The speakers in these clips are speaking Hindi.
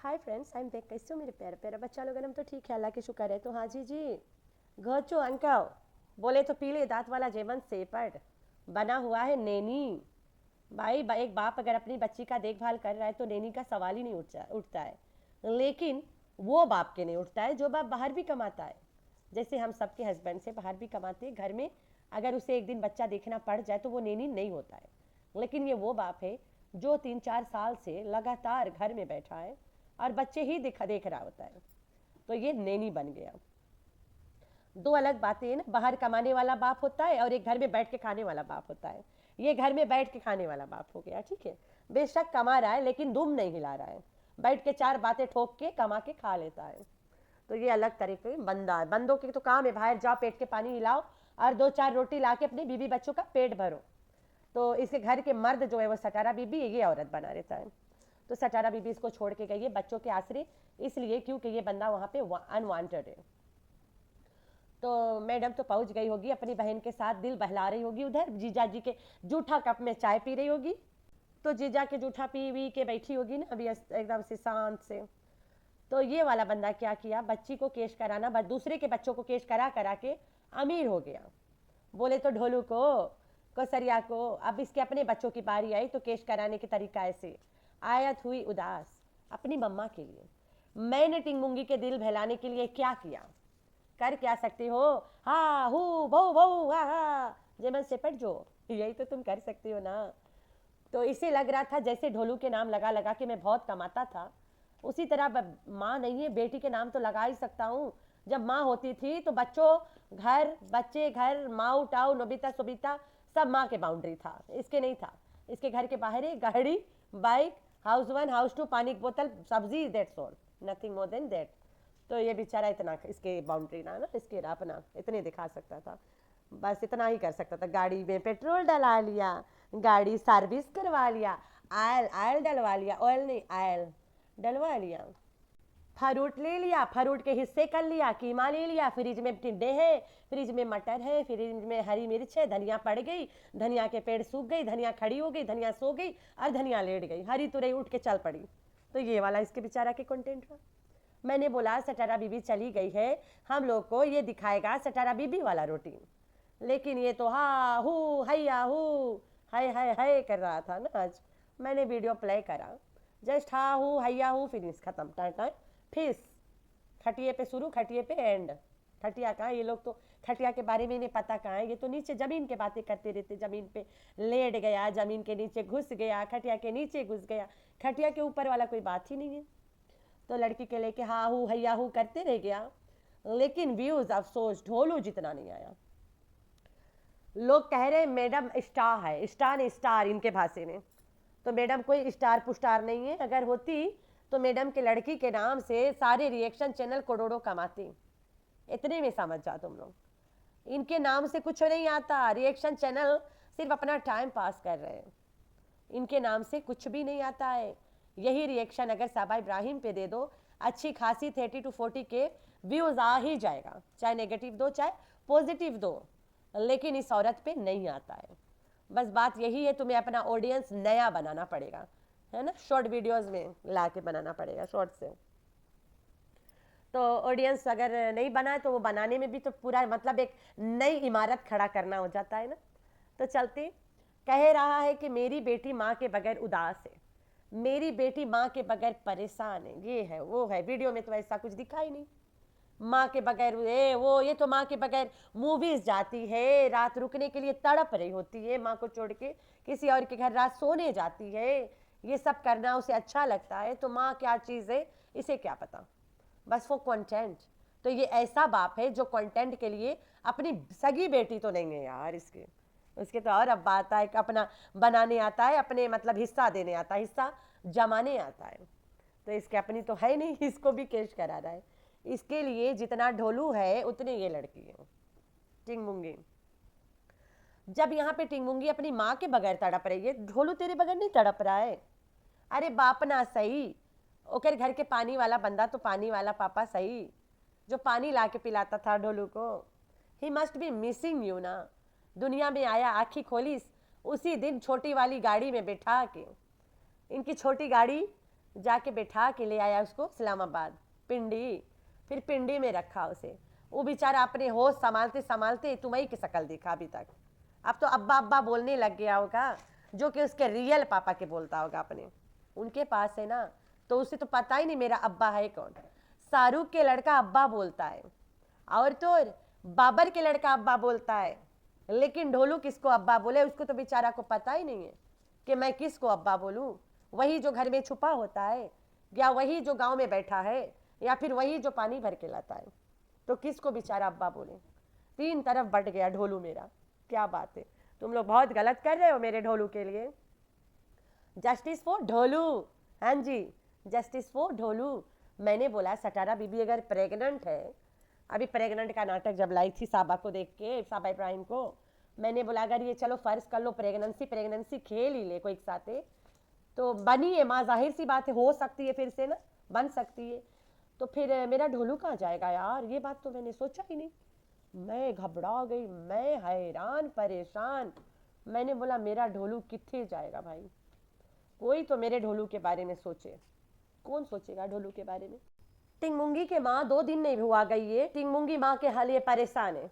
Hi friends, I am back. कैसे हो मेरे प्यारे प्यारे बच्चा लोग? हम तो ठीक है, अल्लाह की शुक्र है। तो हाँ जी घोचो अंकल बोले तो पीले दांत वाला जेमन सेपर्ड बना हुआ है नैनी। भाई एक बाप अगर अपनी बच्ची का देखभाल कर रहा है तो नैनी का सवाल ही नहीं उठता है। लेकिन वो बाप के नहीं उठता है जो बाप बाहर भी कमाता है। जैसे हम सबके हस्बैंड से बाहर भी कमाते हैं, घर में अगर उसे एक दिन बच्चा देखना पड़ जाए तो वो नैनी नहीं होता है। लेकिन ये वो बाप है जो 3-4 साल से लगातार घर में बैठा है और बच्चे ही देख रहा होता है, तो ये नैनी बन गया। दो अलग बातें हैं ना, बाहर कमाने वाला बाप होता है और एक घर में बैठ के खाने वाला बाप होता है। ये घर में बैठ के खाने वाला बाप हो गया, ठीक है। बेशक कमा रहा है लेकिन दुम नहीं हिला रहा है, बैठ के चार बातें ठोक के कमा के खा लेता है। तो ये अलग तरीके के बंदा है। बंदों के तो काम है बाहर जाओ, पेट के पानी हिलाओ और 2-4 रोटी ला के अपनी बीबी बच्चों का पेट भरो। तो इसके घर के मर्द जो है वो सटारा बीबी, ये औरत बना रहता है। तो सटारा बीबी इसको छोड़ के गई है बच्चों के आसरे, इसलिए क्योंकि ये बंदा वहाँ पे अनवांटेड है। तो मैडम तो पहुंच गई होगी अपनी बहन के साथ, दिल बहला रही होगी, उधर जीजा जी के जूठा कप में चाय पी रही होगी। तो जीजा के जूठा पी वी के बैठी होगी ना अभी एकदम से शांत से। तो ये वाला बंदा क्या किया, बच्ची को केश कराना, बस दूसरे के बच्चों को केश करा करा के अमीर हो गया। बोले तो ढोलू को कोसरिया को अब इसके अपने बच्चों की बारी आई तो केश कराने के तरीका ऐसे। आयत हुई उदास अपनी मम्मा के लिए। मैंने टिंगमुंगी के दिल बहलाने के लिए क्या किया, कर क्या सकते हो? हा हु बहु बहु हा हा जेमन सेपट जो, यही तो तुम कर सकती हो ना। तो इसे लग रहा था जैसे ढोलू के नाम लगा लगा के मैं बहुत कमाता था, उसी तरह माँ नहीं है बेटी के नाम तो लगा ही सकता हूँ। जब माँ होती थी तो बच्चों घर, बच्चे घर, माऊ टाऊ नोबिता सोबिता सब माँ के बाउंड्री था, इसके नहीं था। इसके घर के बाहर है गाड़ी, बाइक, हाउस 1 हाउस 2, पानी की बोतल, सब्जी, that's all, nothing more than that. तो ये बेचारा इतना इसके बाउंड्री ना इसके अपना इतने दिखा सकता था, बस इतना ही कर सकता था। गाड़ी में पेट्रोल डला लिया, गाड़ी सर्विस करवा लिया, आयल आयल डलवा लिया, ऑयल नहीं आयल डलवा लिया, फ्रूट ले लिया, फ्रूट के हिस्से कर लिया, कीमा ले लिया, फ्रिज में टिंडे हैं, फ्रिज में मटर है, फ्रिज में हरी मिर्च है, धनिया पड़ गई, धनिया के पेड़ सूख गई, धनिया खड़ी हो गई, धनिया सो गई और धनिया लेट गई, हरी तुरई उठ के चल पड़ी। तो ये वाला इसके बेचारा के कंटेंट था। मैंने बोला सटारा बीबी चली गई है, हम लोग को ये दिखाएगा सटारा बीबी वाला रूटीन, लेकिन ये तो हा हु हैया हु हाय हाय हाय कर रहा था ना। आज मैंने वीडियो प्ले करा, जस्ट हा हु हैया हु फिनिश खत्म, टाइम फिस खटिए पे शुरू, खटिए पे एंड। खटिया कहाँ, ये लोग तो खटिया के बारे में इन्हें पता कहाँ है, ये तो नीचे जमीन के बातें करते रहते। जमीन पे लेट गया, जमीन के नीचे घुस गया, खटिया के नीचे घुस गया, खटिया के ऊपर वाला कोई बात ही नहीं है। तो लड़की के लेके हा हु हैया हु करते रह गया, लेकिन व्यूज अफसोस ढोलू जितना नहीं आया। लोग कह रहे मैडम स्टार है, स्टार ने स्टार इनके भाषे में, तो मैडम कोई स्टार पुस्टार नहीं है। अगर होती तो मैडम के लड़की के नाम से सारे रिएक्शन चैनल करोड़ों कमाते, इतने में समझ जाओ तुम लोग। इनके नाम से कुछ नहीं आता, रिएक्शन चैनल सिर्फ अपना टाइम पास कर रहे हैं, इनके नाम से कुछ भी नहीं आता है। यही रिएक्शन अगर साबा इब्राहिम पे दे दो, अच्छी खासी 30-40 के व्यूज आ ही जाएगा, चाहे नेगेटिव दो चाहे पॉजिटिव दो, लेकिन इस औरत पे नहीं आता है। बस बात यही है, तुम्हें अपना ऑडियंस नया बनाना पड़ेगा, है ना, शॉर्ट वीडियोस में ला के बनाना पड़ेगा, शॉर्ट से। तो ऑडियंस अगर नहीं बनाए तो वो बनाने में भी तो पूरा मतलब एक नई इमारत खड़ा करना हो जाता है ना। तो चलते, कह रहा है कि मेरी बेटी माँ के बगैर उदास है, मेरी बेटी माँ के बगैर परेशान है, ये है वो है। वीडियो में तो ऐसा कुछ दिखा ही नहीं, माँ के बगैर ये तो माँ के बगैर मूवीज जाती है, रात रुकने के लिए तड़प रही होती है, माँ को छोड़ के किसी और के घर रात सोने जाती है, ये सब करना उसे अच्छा लगता है। तो माँ क्या चीज़ है इसे क्या पता, बस वो कंटेंट। तो ये ऐसा बाप है जो कंटेंट के लिए अपनी सगी बेटी तो नहीं है यार, उसके तो और अब बात है, अपना बनाने आता है, अपने मतलब हिस्सा देने आता है, हिस्सा जमाने आता है। तो इसके अपनी तो है नहीं, इसको भी केश करा रहा है। इसके लिए जितना ढोलू है उतने ये लड़की है टिंगमुंगी। जब यहाँ पे टिंगमुंगी अपनी माँ के बगैर तड़प रही है, ढोलू तेरे बगैर नहीं तड़प रहा है। अरे बाप ना सही, ओकर घर के पानी वाला बंदा तो पानी वाला पापा सही, जो पानी ला के पिलाता था ढोलू को। He must be missing you ना। दुनिया में आया, आँखी खोली उसी दिन छोटी वाली गाड़ी में बैठा के, इनकी छोटी गाड़ी जाके बैठा के ले आया उसको इस्लामाबाद, पिंडी, फिर पिंडी में रखा उसे। वो बेचारा अपने होश संभालते संभालते तुम्हें की शक्ल देखा अभी तक। अब तो अब्बा अब्बा बोलने लग गया होगा, जो कि उसके रियल पापा के बोलता होगा अपने। उनके पास है ना, तो उसे तो पता ही नहीं मेरा अब्बा है कौन। शाहरुख के लड़का अब्बा बोलता है, और तो बाबर के लड़का अब्बा बोलता है, लेकिन ढोलू किसको अब्बा बोले उसको तो बेचारा को पता ही नहीं है कि मैं किसको अब्बा बोलूं। वही जो घर में छुपा होता है, या वही जो गांव में बैठा है, या फिर वही जो पानी भर के लाता है, तो किसको बेचारा अब्बा बोले। तीन तरफ बट गया ढोलू मेरा। क्या बात है, तुम लोग बहुत गलत कर रहे हो मेरे ढोलू के लिए। जस्टिस फॉर ढोलू, हाँ जी, जस्टिस फॉर ढोलू। मैंने बोला सटारा बीबी अगर प्रेग्नेंट है, अभी प्रेग्नेंट का नाटक जब लाई थी साबा को देख के, साबा इब्राहिम को, मैंने बोला अगर ये चलो फर्ज कर लो प्रेगनेंसी खेल ही ले कोई एक साथ, तो बनी है माँ, जाहिर सी बात है हो सकती है फिर से ना, बन सकती है। तो फिर मेरा ढोलू कहाँ जाएगा यार, ये बात तो मैंने सोचा ही नहीं। मैं घबरा गई, मैं हैरान परेशान। मैंने बोला मेरा ढोलू कितने जाएगा भाई, कोई तो मेरे ढोलू के बारे में सोचे। कौन सोचेगा ढोलू के बारे में। टिंगमुंगी के माँ 2 दिन नहीं हुआ गई है, टिंगमुंगी माँ के हाल ये परेशान है।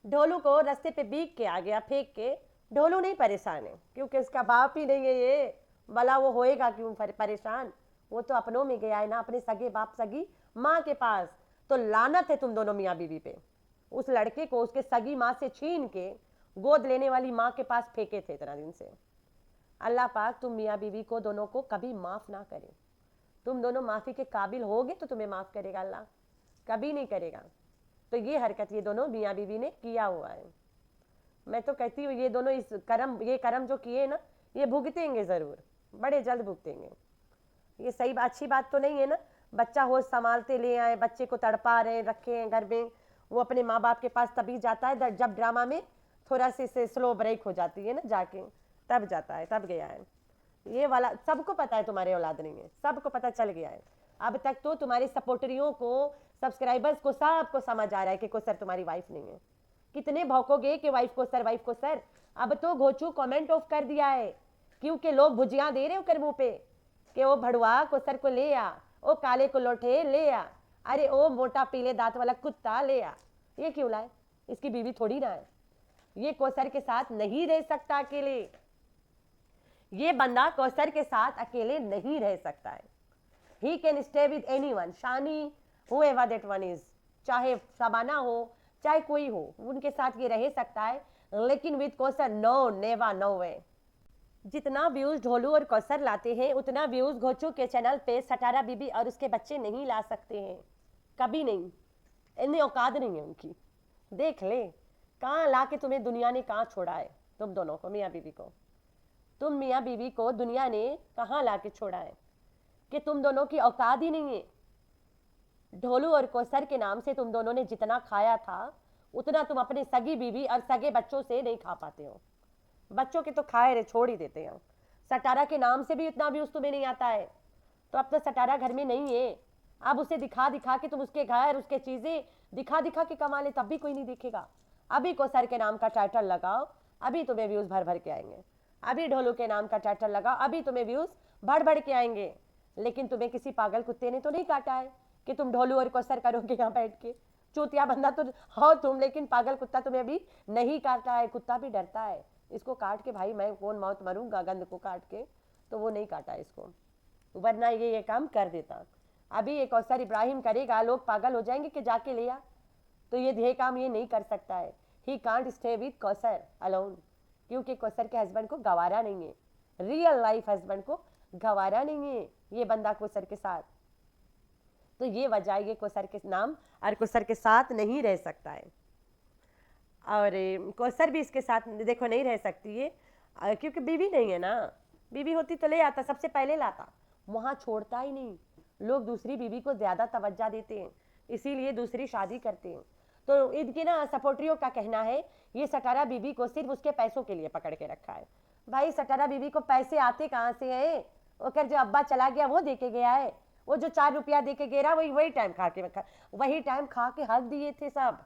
ढोलू को रास्ते पे बीक के आ गया फेंक के, ढोलू नहीं परेशान है क्योंकि उसका बाप ही नहीं है ये, भला वो होएगा क्यों परेशान। वो तो अपनों में गया है ना, अपने सगे बाप सगी माँ के पास। तो लानत है तुम दोनों मियाँ बीवी पे। उस लड़के को उसके सगी माँ से छीन के गोद लेने वाली माँ के पास फेंके थे इतना दिन से। अल्लाह पाक तुम मियाँ बीवी को दोनों को कभी माफ ना करे। तुम दोनों माफी के काबिल होगे तो तुम्हें माफ करेगा अल्लाह, कभी नहीं करेगा। तो ये हरकत ये दोनों मियाँ बीवी ने किया हुआ है। मैं तो कहती हूँ ये दोनों इस ये कर्म जो किए ना, ये भुगतेंगे जरूर, बड़े जल्द भुगतेंगे। ये सही अच्छी बात तो नहीं है ना। बच्चा होश संभालते ले आए, बच्चे को तड़पा रहे रखे हैं घर में, वो अपने माँ बाप के पास तभी जाता है जब ड्रामा में थोड़ा सी स्लो ब्रेक हो जाती है ना जाके, तब जाता है, तब गया है। ये वाला सबको पता है तुम्हारे औलाद नहीं है, सबको पता चल गया है। अब तक तो तुम्हारे सपोर्टरियों को, सब्सक्राइबर्स को, सबको समझ आ रहा है कि कोसर तुम्हारी वाइफ नहीं है। कितने भौंकोगे कि वाइफ को सर, वाइफ को सर। अब तो घोचू कमेंट ऑफ कर दिया है क्योंकि लोग भुजिया दे रहे हो कर मुंह पे कि वो भड़वा को सर को ले आ, ओ काले को लोठे ले आ, अरे ओ मोटा पीले दांत वाला कुत्ता ले आ। ये क्यों लाए, इसकी बीवी थोड़ी ना है। ये कोसर के साथ नहीं रह सकता अकेले, ये बंदा कौसर के साथ अकेले नहीं रह सकता है। He can stay with anyone, Shani whoever that one is, चाहे शबाना हो चाहे कोई हो, उनके साथ ये रह सकता है, लेकिन with Kausar no, never, no way. जितना व्यूज ढोलू और कौसर लाते हैं उतना व्यूज घोचू के चैनल पे सटारा बीबी और उसके बच्चे नहीं ला सकते हैं, कभी नहीं। इतनी औकात नहीं है उनकी। देख ले कहाँ ला के तुम्हें दुनिया ने कहाँ छोड़ा है, तुम दोनों को, मियाँ बीवी को। तुम मियाँ बीवी को दुनिया ने कहाँ ला के छोड़ा है कि तुम दोनों की औकात ही नहीं है। ढोलू और कौसर के नाम से तुम दोनों ने जितना खाया था उतना तुम अपने सगी बीवी और सगे बच्चों से नहीं खा पाते हो। बच्चों के तो खाए रे छोड़ ही देते हैं। सटारा के नाम से भी उतना व्यूज तुम्हें नहीं आता है, तो अब तो सटारा घर में नहीं है। अब उसे दिखा दिखा के तुम उसके घर, उसके चीजें दिखा दिखा के कमा ले, तब भी कोई नहीं देखेगा। अभी कौसर के नाम का टाइटल लगाओ, अभी तुम्हें व्यूज भर भर के आएंगे। अभी ढोलू के नाम का टाइटल लगाओ, अभी तुम्हें व्यूज बढ़ बढ़ के आएंगे। लेकिन तुम्हें किसी पागल कुत्ते ने तो नहीं काटा है कि तुम ढोलू और कौसर करोगे यहाँ बैठ के। चूतिया बंदा तो हो तुम, लेकिन पागल कुत्ता तुम्हें अभी नहीं काटा है। कुत्ता भी डरता है, इसको काट के भाई मैं कौन मौत मरूंगा गंद को काट के, तो वो नहीं काटा इसको, वरना ये काम कर देता। अभी ये कौसर इब्राहिम करेगा, लोग पागल हो जाएंगे कि जाके लिया, तो ये काम ये नहीं कर सकता है। He can't stay with Kausar alone, क्योंकि कौसर के हस्बैंड को गवारा नहीं है, रियल लाइफ हस्बैंड को गवारा नहीं है ये बंदा कौसर के साथ। तो ये वजह ये कौसर के नाम और कौसर के साथ नहीं रह सकता है। और कौसर भी इसके साथ देखो नहीं रह सकती है, क्योंकि बीवी नहीं है ना। बीवी होती तो ले आता, सबसे पहले लाता, वहाँ छोड़ता ही नहीं। लोग दूसरी बीवी को ज़्यादा तवज्जो देते हैं, इसीलिए दूसरी शादी करते हैं। तो इनके ना सपोर्टरियों का कहना है ये सटारा बीबी को सिर्फ उसके पैसों के लिए पकड़ के रखा है। भाई सटारा बीबी को पैसे आते कहाँ से हैं? ओकर जो अब्बा चला गया वो दे के गया है, वो जो 4 रुपया दे के गया वही टाइम खा के वही टाइम खा के हक दिए थे सब।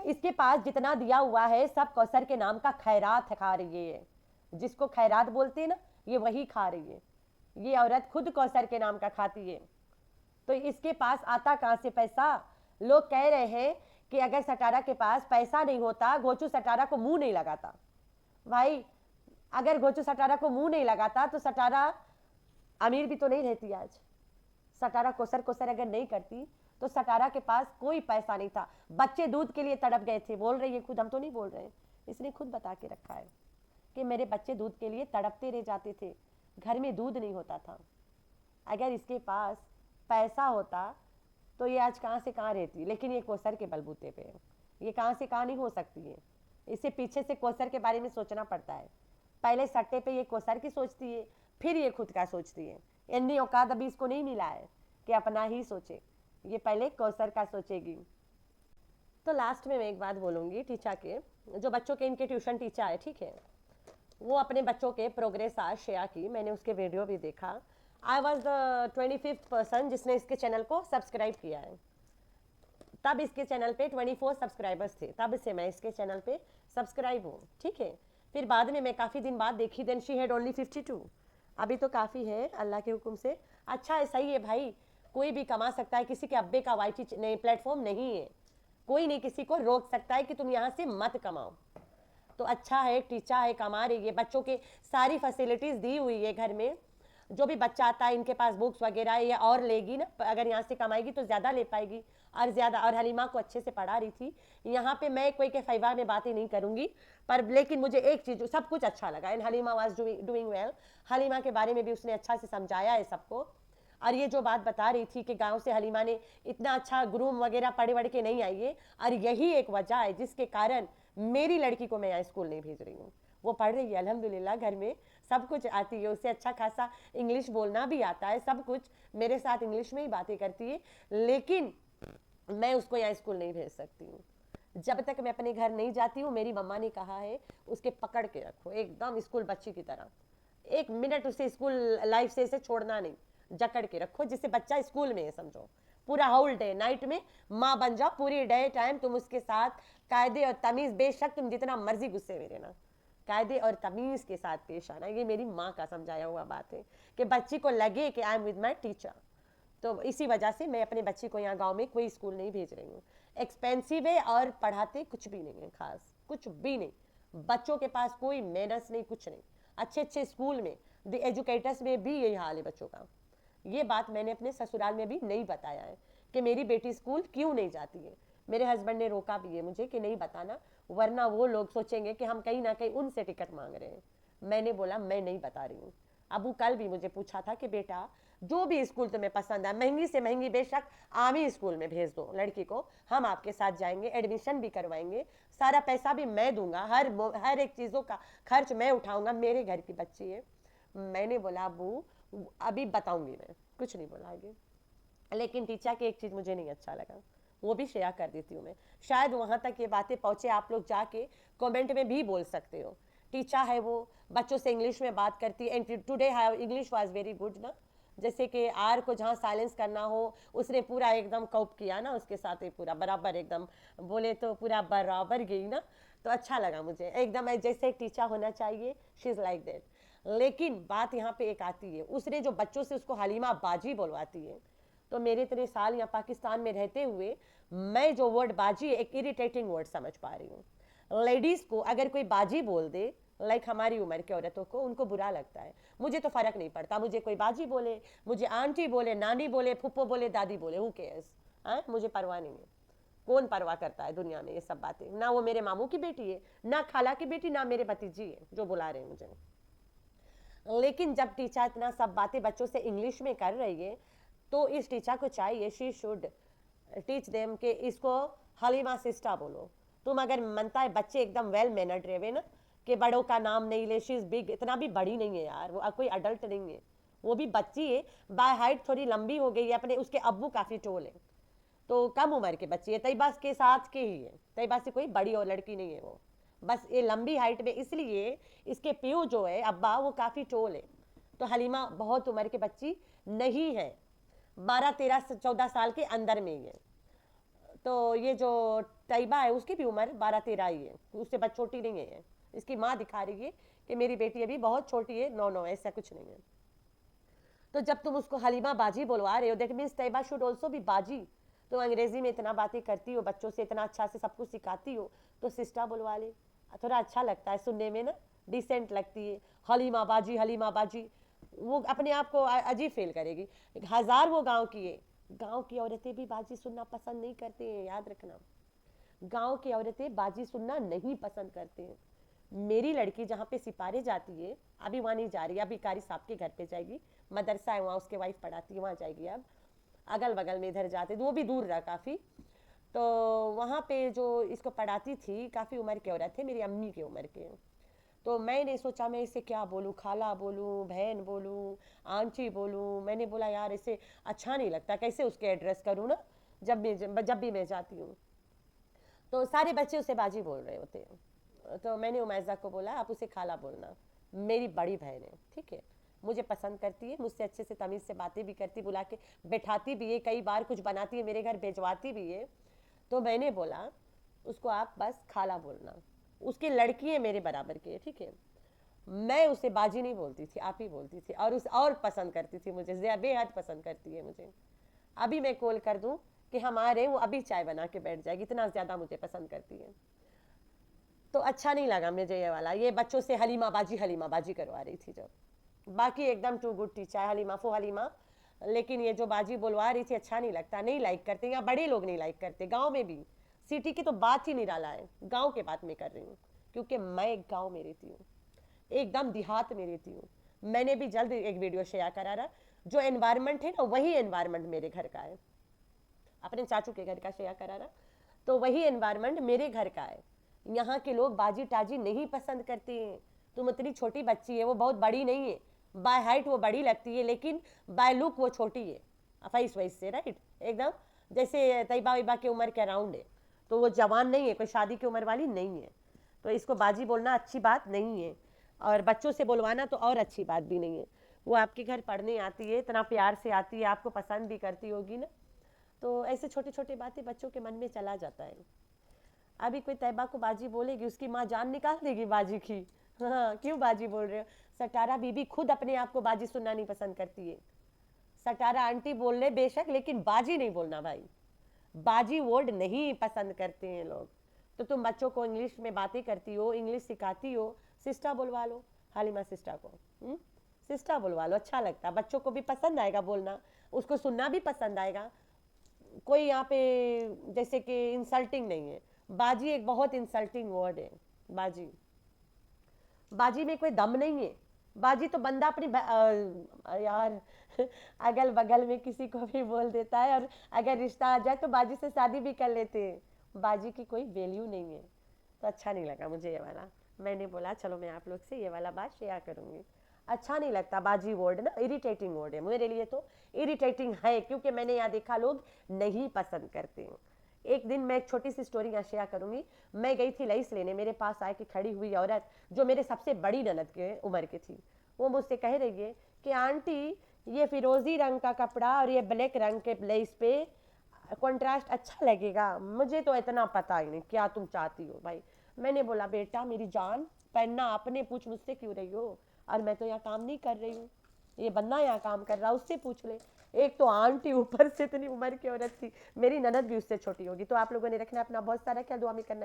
इसके पास जितना दिया हुआ है सब कौसर के नाम का खैरात खा रही है। जिसको खैरात बोलते हैं ना, ये वही खा रही है। ये औरत खुद कौसर के नाम का खाती है, तो इसके पास आता कहाँ से पैसा? लोग कह रहे हैं कि अगर सटारा के पास पैसा नहीं होता, गोचू सटारा को मुंह नहीं लगाता। भाई अगर गोचू सटारा को मुंह नहीं लगाता तो सटारा अमीर भी तो नहीं रहती आज। सटारा कोसर कोसर अगर नहीं करती तो सटारा के पास कोई पैसा नहीं था। बच्चे दूध के लिए तड़प गए थे, बोल रही है खुद, हम तो नहीं बोल रहे हैं, इसने खुद बता के रखा है कि मेरे बच्चे दूध के लिए तड़पते रह जाते थे, घर में दूध नहीं होता था। अगर इसके पास पैसा होता तो ये आज कहाँ से कहाँ रहती, लेकिन ये कोसर के बलबूते पे है, ये कहाँ से कहाँ नहीं हो सकती है। इसे पीछे से कोसर के बारे में सोचना पड़ता है। पहले सट्टे पे ये कोसर की सोचती है, फिर ये खुद का सोचती है। इतनी औकात अभी इसको नहीं मिला है कि अपना ही सोचे, ये पहले कोसर का सोचेगी। तो लास्ट में मैं एक बात बोलूँगी, टीचर के जो बच्चों के इनके ट्यूशन टीचर है, ठीक है, वो अपने बच्चों के प्रोग्रेस आज शेयर की, मैंने उसके वीडियो भी देखा। I was the 25th person जिसने इसके चैनल को सब्सक्राइब किया है। तब इसके चैनल पे 24 सब्सक्राइबर्स थे, तब से मैं इसके चैनल पे सब्सक्राइब हूँ, ठीक है। फिर बाद में मैं काफ़ी दिन बाद देखी, देन शी हैड ओनली 52। अभी तो काफ़ी है अल्लाह के हुक्म से। अच्छा है, सही है भाई, कोई भी कमा सकता है, किसी के अब्बे का वाईटी नहीं प्लेटफॉर्म नहीं है, कोई नहीं किसी को रोक सकता है कि तुम यहाँ से मत कमाओ। तो अच्छा है, टीचर है, कमा रही है, बच्चों के सारी फैसिलिटीज़ दी हुई है घर में। जो भी बच्चा आता है इनके पास बुक्स वगैरह है, या और लेगी ना, अगर यहाँ से कमाएगी तो ज़्यादा ले पाएगी और ज़्यादा। और हलीमा को अच्छे से पढ़ा रही थी। यहाँ पे मैं कोई के फैवा में बातें नहीं करूँगी, पर लेकिन मुझे एक चीज़, सब कुछ अच्छा लगा and Halima was doing well. Halima के बारे में भी उसने अच्छा से समझाया है सबको। और ये जो बात बता रही थी कि गांव से हलीमा ने इतना अच्छा ग्रूम वगैरह पढ़ वढ़ के नहीं आई है, और यही एक वजह है जिसके कारण मेरी लड़की को मैं यहाँ स्कूल नहीं भेज रही हूँ। वो पढ़ रही है अल्हम्दुलिल्लाह, घर में सब कुछ आती है, उसे अच्छा खासा इंग्लिश बोलना भी आता है, सब कुछ मेरे साथ इंग्लिश में ही बातें करती है, लेकिन मैं उसको यहाँ स्कूल नहीं भेज सकती हूँ। जब तक मैं अपने घर नहीं जाती हूँ, मेरी मम्मा ने कहा है उसके पकड़ के रखो एकदम स्कूल बच्ची की तरह, एक मिनट उसे स्कूल लाइफ से इसे छोड़ना नहीं, जकड़ के रखो, जिससे बच्चा स्कूल में है समझो। पूरा होल डे नाइट में माँ बन जाओ, पूरी डे टाइम तुम उसके साथ कायदे और तमीज़, बेशक तुम जितना मर्जी गुस्से में रहना, कायदे और तमीज़ के साथ पेश आना। ये मेरी माँ का समझाया हुआ बात है कि बच्ची को लगे कि I am with my teacher. तो इसी वजह से मैं अपने बच्ची को यहाँ गांव में कोई स्कूल नहीं भेज रही हूँ। एक्सपेंसिव है और पढ़ाते कुछ भी नहीं है खास, कुछ भी नहीं, बच्चों के पास कोई मेहनत नहीं, कुछ नहीं। अच्छे अच्छे स्कूल में द एजुकेटर्स में भी यही हाल है बच्चों का। ये बात मैंने अपने ससुराल में भी नहीं बताया है कि मेरी बेटी स्कूल क्यों नहीं जाती है। मेरे हस्बैंड ने रोका भी है मुझे कि नहीं बताना, वरना वो लोग सोचेंगे कि हम कहीं ना कहीं उनसे टिकट मांग रहे हैं। मैंने बोला मैं नहीं बता रही हूँ। अबू कल भी मुझे पूछा था कि बेटा जो भी स्कूल तुम्हें पसंद है, महंगी से महंगी, बेशक आमी स्कूल में भेज दो लड़की को, हम आपके साथ जाएंगे, एडमिशन भी करवाएंगे, सारा पैसा भी मैं दूंगा, हर एक चीज़ों का खर्च मैं उठाऊंगा, मेरे घर की बच्ची है। मैंने बोला अबू अभी बताऊंगी, मैं कुछ नहीं बोला आगे। लेकिन टीचर की एक चीज़ मुझे नहीं अच्छा लगा, वो भी शेयर कर देती हूँ मैं, शायद वहाँ तक ये बातें पहुँचे, आप लोग जाके कमेंट में भी बोल सकते हो। टीचर है वो बच्चों से इंग्लिश में बात करती है, and today how English was very good ना, जैसे कि आर को जहाँ साइलेंस करना हो उसने पूरा एकदम कॉप किया ना, उसके साथ ही पूरा बराबर एकदम बोले तो पूरा बराबर गई ना, तो अच्छा लगा मुझे एकदम जैसे एक टीचर होना चाहिए, शी इज़ लाइक दैट। लेकिन बात यहाँ पे एक आती है, उसने जो बच्चों से उसको हलीमा बाजी बोलवाती है, तो मेरे इतने साल यहाँ पाकिस्तान में रहते हुए मैं जो वर्ड बाजी एक इरिटेटिंग वर्ड समझ पा रही हूँ। लेडीज़ को अगर कोई बाजी बोल दे, लाइक हमारी उम्र के औरतों को, उनको बुरा लगता है। मुझे तो फ़र्क नहीं पड़ता, मुझे कोई बाजी बोले, मुझे आंटी बोले, नानी बोले, फुप्पो बोले, दादी बोले, हु केयर्स, हाँ मुझे परवाह नहीं है। कौन परवाह करता है दुनिया में ये सब बातें, ना वो मेरे मामू की बेटी है, ना खाला की बेटी, ना मेरे भतीजी है जो बुला रहे हैं मुझे। लेकिन जब टीचर इतना सब बातें बच्चों से इंग्लिश में कर रही है, तो इस टीचर को चाहिए, शी शुड टीच देम कि इसको हलीमा सिस्टा बोलो। तुम अगर मनता है बच्चे एकदम वेल मैनर्ड रहे ना, कि बड़ों का नाम नहीं ले, शी इज़ बिग, इतना भी बड़ी नहीं है यार, वो कोई अडल्ट नहीं है, वो भी बच्ची है, बाय हाइट थोड़ी लंबी हो गई है, अपने उसके अब्बू काफ़ी टोल है, तो कम उम्र के बच्ची है, तैयबा के साथ के ही है, तैयबा से कोई बड़ी और लड़की नहीं है वो, बस ये लंबी हाइट में, इसलिए इसके प्यू जो है अब्बा वो काफ़ी टोल है। तो हलीमा बहुत उम्र की बच्ची नहीं है, 12-13-14 साल के अंदर में ही है। तो ये जो तैयबा है उसकी भी उम्र 12-13 ही है, उससे बस छोटी नहीं है। इसकी माँ दिखा रही है कि मेरी बेटी अभी बहुत छोटी है, 9 ऐसा कुछ नहीं है। तो जब तुम उसको हलीमा बाजी बोलवा रहे हो, that means Tayyaba should also be बाजी। तो अंग्रेजी में इतना बातें करती हो, बच्चों से इतना अच्छा से सब कुछ सिखाती हो, तो सिस्टा बुलवा ले, थोड़ा अच्छा लगता है सुनने में ना, डिसेंट लगती है। हलीमा बाजी, हलीमा बाजी, वो अपने आप को अजीब फील करेगी। 1000 वो गांव की है, गांव की औरतें भी बाजी सुनना पसंद नहीं करते हैं, याद रखना। गांव की औरतें बाजी सुनना नहीं पसंद करते हैं। मेरी लड़की जहाँ पे सिपारे जाती है, अभी वहाँ नहीं जा रही, अभी कारी साहब के घर पे जाएगी, मदरसा है वहाँ, उसके वाइफ पढ़ाती है, वहाँ जाएगी। अब अगल बगल में इधर जाते, तो वो भी दूर रहा काफ़ी। तो वहाँ पे जो इसको पढ़ाती थी, काफ़ी उम्र के औरत थे, मेरी अम्मी की उम्र के। तो मैंने सोचा मैं इसे क्या बोलूँ, खाला बोलूँ, बहन बोलूँ, आंटी बोलूँ। मैंने बोला यार इसे अच्छा नहीं लगता, कैसे उसके एड्रेस करूँ ना, जब भी मैं जाती हूँ। तो सारे बच्चे उसे बाजी बोल रहे होते हैं। तो मैंने उमैज़ा को बोला आप उसे खाला बोलना, मेरी बड़ी बहन है, ठीक है, मुझे पसंद करती है, मुझसे अच्छे से तमीज़ से बातें भी करती, बुला के बैठाती भी है, कई बार कुछ बनाती है मेरे घर भिजवाती भी है। तो मैंने बोला उसको आप बस खाला बोलना, उसकी लड़की है मेरे बराबर की है, ठीक है। मैं उसे बाजी नहीं बोलती थी, आप ही बोलती थी, और उस और पसंद करती थी मुझे, बेहद पसंद करती है मुझे। अभी मैं कॉल कर दूं कि हम आ रहे हैं, वो अभी चाय बना के बैठ जाएगी, इतना ज़्यादा मुझे पसंद करती है। तो अच्छा नहीं लगा मुझे ये वाला, ये बच्चों से हलीमा बाजी करवा रही थी जब, बाकी एकदम टू गुड टीचर हलीमा फो हलीमा, लेकिन ये जो बाजी बोलवा रही थी अच्छा नहीं लगता, नहीं लाइक करते, या बड़े लोग नहीं लाइक करते, गांव में भी। सिटी की तो बात ही निराला है, गांव के बात में कर रही हूँ, क्योंकि मैं एक गांव में रहती हूँ, एकदम देहात में रहती हूँ। मैंने भी जल्द एक वीडियो शेयर करा रहा, जो एनवायरनमेंट है ना वही एनवायरनमेंट मेरे घर का है, अपने चाचू के घर का शेयर करा रहा, तो वही एनवायरनमेंट मेरे घर का है। यहाँ के लोग बाजी टाजी नहीं पसंद करते हैं। तुम इतनी छोटी बच्ची है, वो बहुत बड़ी नहीं है, बाय हाइट वो बड़ी लगती है, लेकिन बाय लुक वो छोटी है, फेस वाइस से, राइट, एकदम जैसे तैयबा वैबा की उम्र के अराउंड है। तो वो जवान नहीं है, कोई शादी की उम्र वाली नहीं है। तो इसको बाजी बोलना अच्छी बात नहीं है, और बच्चों से बोलवाना तो और अच्छी बात भी नहीं है। वो आपके घर पढ़ने आती है, इतना प्यार से आती है, आपको पसंद भी करती होगी ना, तो ऐसे छोटी छोटी बातें बच्चों के मन में चला जाता है। अभी कोई तैयबा को बाजी बोलेगी, उसकी माँ जान निकाल देगी बाजी की, हाँ क्यों बाजी बोल रहे हो। सटारा बीबी खुद अपने आप को बाजी सुनना नहीं पसंद करती है। सटारा आंटी बोल ले बेशक, लेकिन बाजी नहीं बोलना भाई, बाजी वर्ड नहीं पसंद करते हैं लोग। तो तुम बच्चों को इंग्लिश में बातें करती हो, इंग्लिश सिखाती हो, सिस्टा बुलवा लो, हालिमा सिस्टा को, सिस्टा बुलवा लो, अच्छा लगता है, बच्चों को भी पसंद आएगा बोलना, उसको सुनना भी पसंद आएगा। कोई यहाँ पे जैसे कि इंसल्टिंग नहीं है। बाजी एक बहुत इंसल्टिंग वर्ड है, बाजी, बाजी में कोई दम नहीं है। बाजी तो बंदा अपनी यार अगल बगल में किसी को भी बोल देता है, और अगर रिश्ता आ जाए तो बाजी से शादी भी कर लेते हैं। बाजी की कोई वैल्यू नहीं है, तो अच्छा नहीं लगा मुझे ये वाला। मैंने बोला चलो मैं आप लोग से ये वाला बात शेयर करूँगी। अच्छा नहीं लगता बाजी वर्ड ना, इरिटेटिंग वर्ड है मेरे लिए, तो इरिटेटिंग है, क्योंकि मैंने यहाँ देखा लोग नहीं पसंद करते हैं। एक दिन मैं एक छोटी सी स्टोरी यहाँ शेयर करूँगी। मैं गई थी लईस लेने, मेरे पास आए कि खड़ी हुई औरत जो मेरे सबसे बड़ी ननद के उम्र की थी, वो मुझसे कह रही है कि आंटी ये फिरोजी रंग का कपड़ा और ये ब्लैक रंग के लेस पे कॉन्ट्रास्ट अच्छा लगेगा, मुझे तो इतना पता ही नहीं क्या तुम चाहती हो भाई। मैंने बोला बेटा मेरी जान, पहनना आपने, पूछ मुझसे क्यों रही हो, और मैं तो यहाँ काम नहीं कर रही हूँ, ये बंदा यहाँ काम कर रहा, उससे पूछ ले। एक तो आंटी, ऊपर से इतनी उम्र की औरत थी, मेरी ननद भी उससे छोटी होगी। तो आप लोगों ने रखना अपना बहुत सारा, क्या दुआ में करना है।